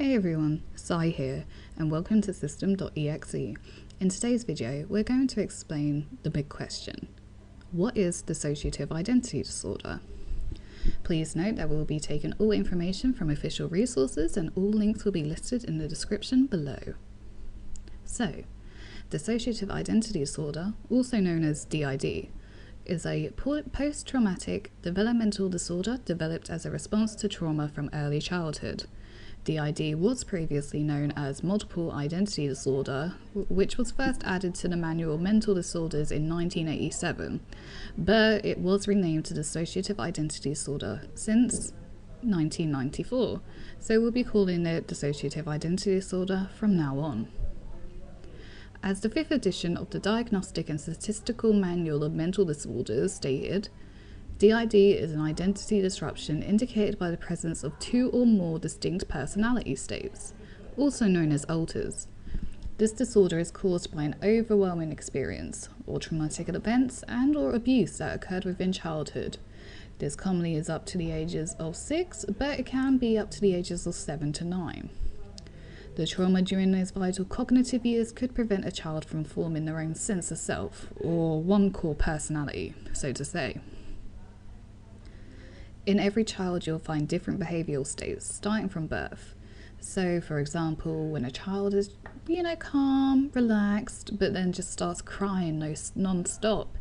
Hey everyone, Sai here, and welcome to system.exe. In today's video, we're going to explain the big question. What is dissociative identity disorder? Please note that we will be taking all information from official resources and all links will be listed in the description below. So, dissociative identity disorder, also known as DID, is a post-traumatic developmental disorder developed as a response to trauma from early childhood. DID was previously known as multiple identity disorder, which was first added to the Manual of Mental Disorders in 1987, but it was renamed to Dissociative Identity Disorder since 1994, so we'll be calling it Dissociative Identity Disorder from now on. As the 5th edition of the Diagnostic and Statistical Manual of Mental Disorders stated, DID is an identity disruption indicated by the presence of 2 or more distinct personality states, also known as alters. This disorder is caused by an overwhelming experience, or traumatic events and/or abuse that occurred within childhood. This commonly is up to the ages of 6, but it can be up to the ages of 7 to 9. The trauma during those vital cognitive years could prevent a child from forming their own sense of self, or one core personality, so to say. In every child, you'll find different behavioural states starting from birth. So, for example, when a child is, calm, relaxed, but then just starts crying non-stop,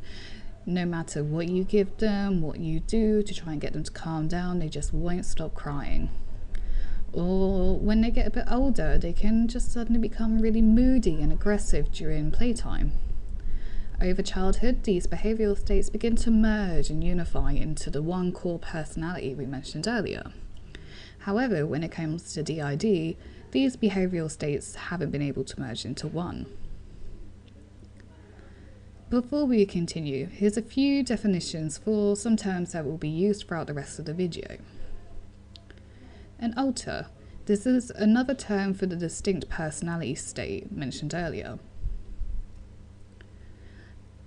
no matter what you give them, what you do to try and get them to calm down, they just won't stop crying. Or when they get a bit older, they can just suddenly become really moody and aggressive during playtime. Over childhood, these behavioural states begin to merge and unify into the one core personality we mentioned earlier. However, when it comes to DID, these behavioural states haven't been able to merge into one. Before we continue, here's a few definitions for some terms that will be used throughout the rest of the video. An alter. This is another term for the distinct personality state mentioned earlier.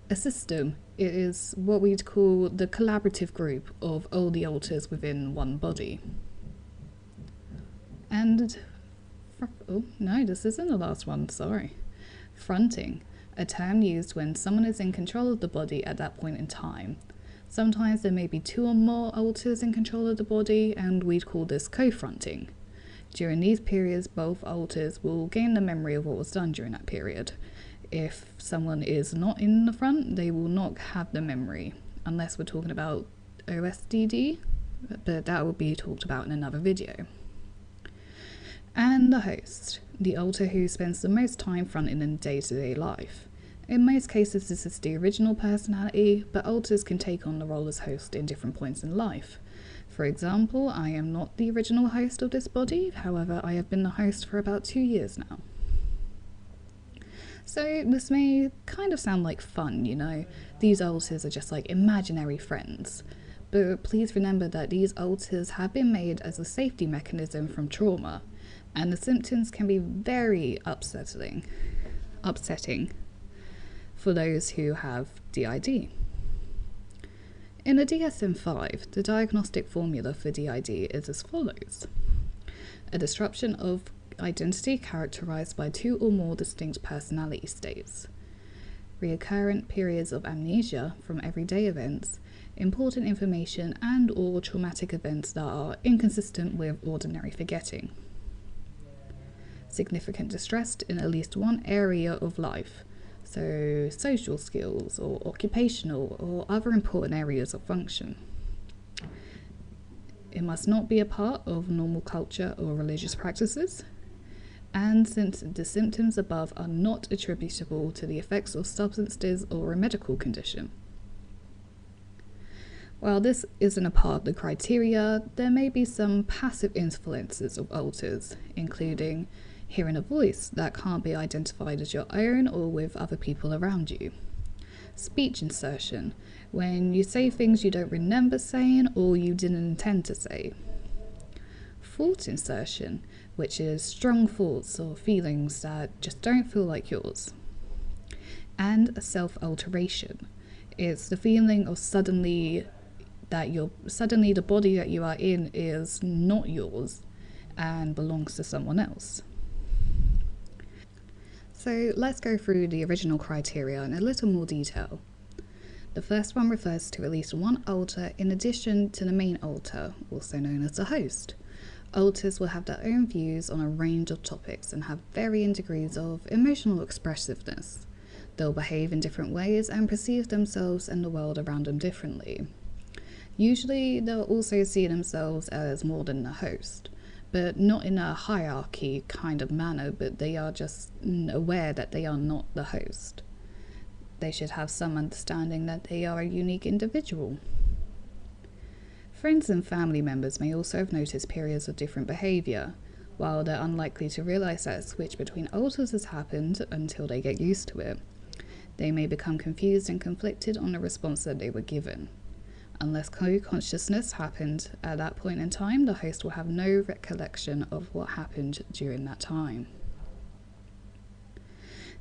A system, it is what we'd call the collaborative group of all the alters within one body. And, oh no, this isn't the last one, sorry. Fronting, a term used when someone is in control of the body at that point in time. Sometimes there may be 2 or more alters in control of the body, and we'd call this co-fronting. During these periods, both alters will gain the memory of what was done during that period. If someone is not in the front, they will not have the memory, unless we're talking about OSDD, but that will be talked about in another video. And the host, the alter who spends the most time fronting in day-to-day life. In most cases, this is the original personality, but alters can take on the role as host in different points in life. For example, I am not the original host of this body, however, I have been the host for about 2 years now. So this may kind of sound like fun, these alters are just like imaginary friends. But please remember that these alters have been made as a safety mechanism from trauma, and the symptoms can be very upsetting for those who have DID. In the DSM-5, the diagnostic formula for DID is as follows. A disruption of identity characterized by 2 or more distinct personality states. Recurrent periods of amnesia from everyday events, important information and/or traumatic events that are inconsistent with ordinary forgetting. Significant distress in at least one area of life, so social skills or occupational or other important areas of function. It must not be a part of normal culture or religious practices. And since the symptoms above are not attributable to the effects of substances or a medical condition. While this isn't a part of the criteria, there may be some passive influences of alters, including hearing a voice that can't be identified as your own or with other people around you. Speech insertion, when you say things you don't remember saying or you didn't intend to say. Thought insertion, which is strong thoughts or feelings that just don't feel like yours. And self-alteration. It's the feeling of suddenly the body that you are in is not yours, and belongs to someone else. So let's go through the original criteria in a little more detail. The first one refers to at least one alter in addition to the main alter, also known as the host. Alters will have their own views on a range of topics and have varying degrees of emotional expressiveness. They'll behave in different ways and perceive themselves and the world around them differently. Usually, they'll also see themselves as more than the host, but not in a hierarchy kind of manner, but they are just aware that they are not the host. They should have some understanding that they are a unique individual. Friends and family members may also have noticed periods of different behaviour, while they're unlikely to realise that a switch between alters has happened until they get used to it. They may become confused and conflicted on the response that they were given. Unless co-consciousness happened at that point in time, the host will have no recollection of what happened during that time.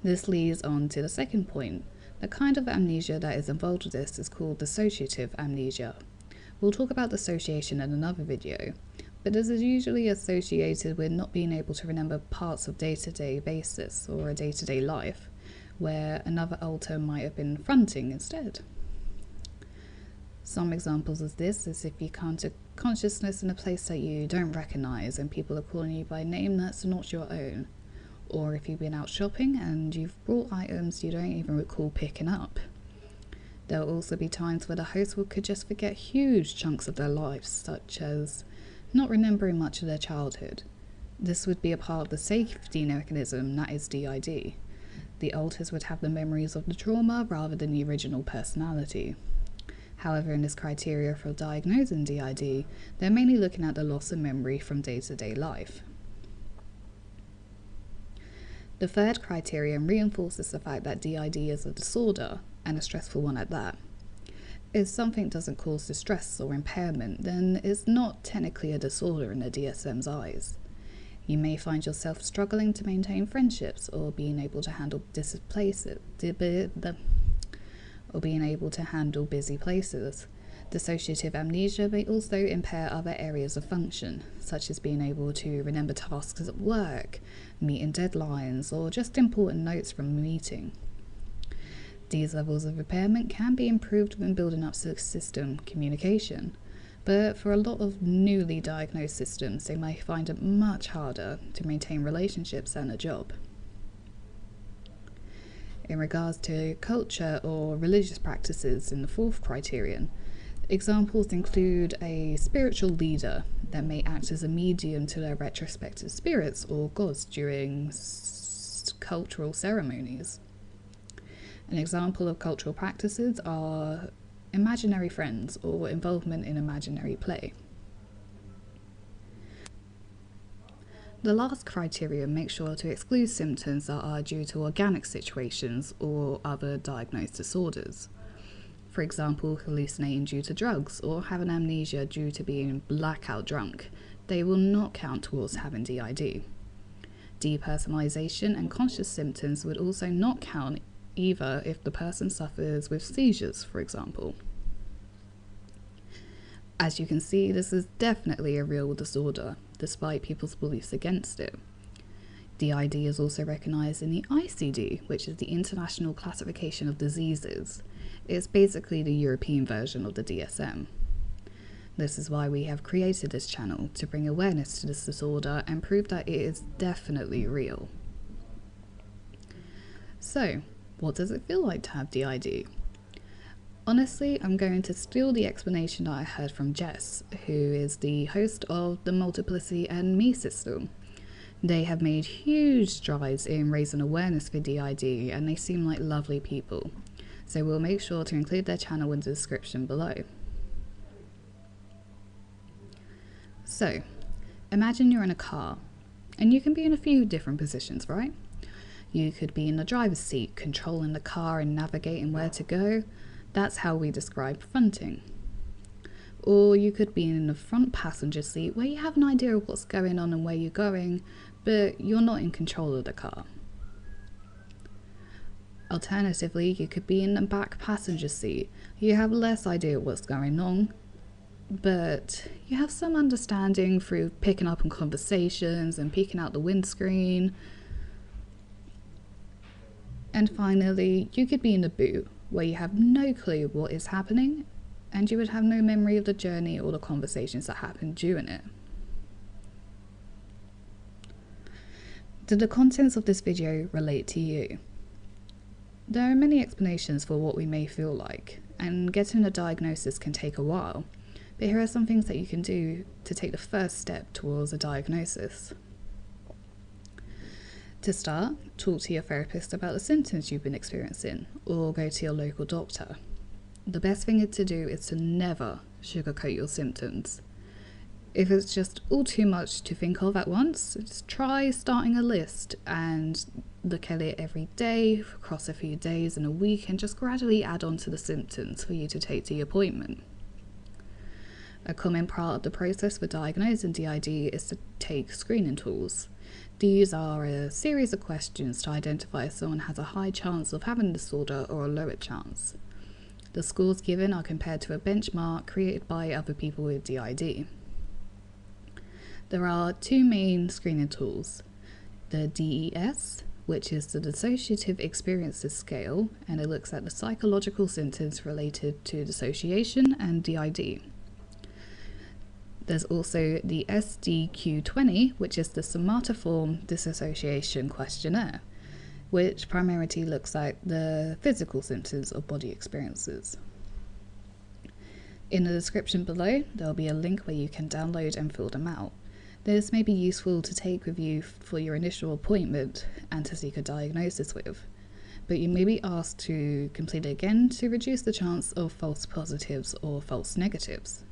This leads on to the second point. The kind of amnesia that is involved with this is called dissociative amnesia. We'll talk about dissociation in another video, but this is usually associated with not being able to remember parts of day-to-day basis or a day-to-day life, where another alter might have been fronting instead. Some examples of this is if you come to consciousness in a place that you don't recognise and people are calling you by a name that's not your own. Or if you've been out shopping and you've brought items you don't even recall picking up. There will also be times where the host could just forget huge chunks of their lives, such as not remembering much of their childhood. This would be a part of the safety mechanism that is DID. The alters would have the memories of the trauma rather than the original personality. However, in this criteria for diagnosing DID, they're mainly looking at the loss of memory from day-to-day life. The third criterion reinforces the fact that DID is a disorder, and a stressful one at that. If something doesn't cause distress or impairment, then it's not technically a disorder in the DSM's eyes. You may find yourself struggling to maintain friendships or being able to handle busy places. Dissociative amnesia may also impair other areas of function, such as being able to remember tasks at work, meeting deadlines, or just important notes from a meeting. These levels of impairment can be improved when building up system communication, but for a lot of newly diagnosed systems, they may find it much harder to maintain relationships and a job. In regards to culture or religious practices in the fourth criterion, examples include a spiritual leader that may act as a medium to their retrospective spirits or gods during cultural ceremonies. An example of cultural practices are imaginary friends or involvement in imaginary play. The last criterion makes sure to exclude symptoms that are due to organic situations or other diagnosed disorders. For example, hallucinating due to drugs or having amnesia due to being blackout drunk. They will not count towards having DID. Depersonalization and conscious symptoms would also not count either if the person suffers with seizures, for example. As you can see, this is definitely a real disorder, despite people's beliefs against it. DID is also recognised in the ICD, which is the International Classification of Diseases. It's basically the European version of the DSM. This is why we have created this channel, to bring awareness to this disorder and prove that it is definitely real. So, what does it feel like to have DID? Honestly, I'm going to steal the explanation that I heard from Jess, who is the host of the Multiplicity and Me system. They have made huge strides in raising awareness for DID, and they seem like lovely people. So we'll make sure to include their channel in the description below. So, imagine you're in a car, and you can be in a few different positions, right? You could be in the driver's seat, controlling the car and navigating where to go. That's how we describe fronting. Or you could be in the front passenger seat where you have an idea of what's going on and where you're going, but you're not in control of the car. Alternatively, you could be in the back passenger seat. You have less idea of what's going on, but you have some understanding through picking up on conversations and peeking out the windscreen. And finally, you could be in a boot where you have no clue what is happening and you would have no memory of the journey or the conversations that happened during it. Do the contents of this video relate to you? There are many explanations for what we may feel like, and getting a diagnosis can take a while, but here are some things that you can do to take the first step towards a diagnosis. To start, talk to your therapist about the symptoms you've been experiencing, or go to your local doctor. The best thing to do is to never sugarcoat your symptoms. If it's just all too much to think of at once, just try starting a list and look at it every day, across a few days and a week, and just gradually add on to the symptoms for you to take to your appointment. A common part of the process for diagnosing DID is to take screening tools. These are a series of questions to identify if someone has a high chance of having the disorder or a lower chance. The scores given are compared to a benchmark created by other people with DID. There are two main screening tools, the DES, which is the Dissociative Experiences Scale, and it looks at the psychological symptoms related to dissociation and DID. There's also the SDQ-20, which is the Somatoform Dissociation Questionnaire, which primarily looks at the physical symptoms of body experiences. In the description below, there will be a link where you can download and fill them out. This may be useful to take with you for your initial appointment and to seek a diagnosis with, but you may be asked to complete it again to reduce the chance of false positives or false negatives.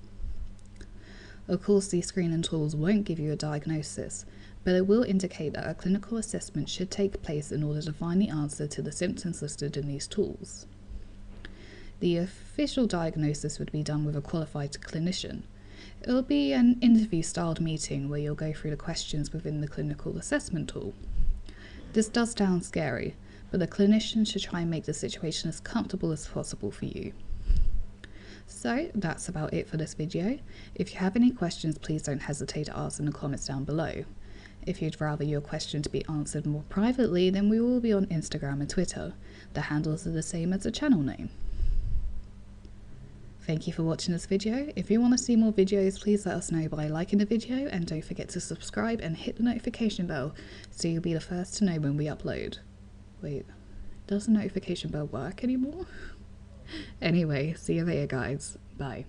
Of course, these screening tools won't give you a diagnosis, but it will indicate that a clinical assessment should take place in order to find the answer to the symptoms listed in these tools. The official diagnosis would be done with a qualified clinician. It will be an interview-styled meeting where you'll go through the questions within the clinical assessment tool. This does sound scary, but the clinician should try and make the situation as comfortable as possible for you. So that's about it for this video. If you have any questions, please don't hesitate to ask in the comments down below. If you'd rather your question to be answered more privately, then we will be on Instagram and Twitter. The handles are the same as the channel name. Thank you for watching this video. If you want to see more videos, please let us know by liking the video, and don't forget to subscribe and hit the notification bell so you'll be the first to know when we upload. Wait, does the notification bell work anymore? Anyway, see you later guys. Bye.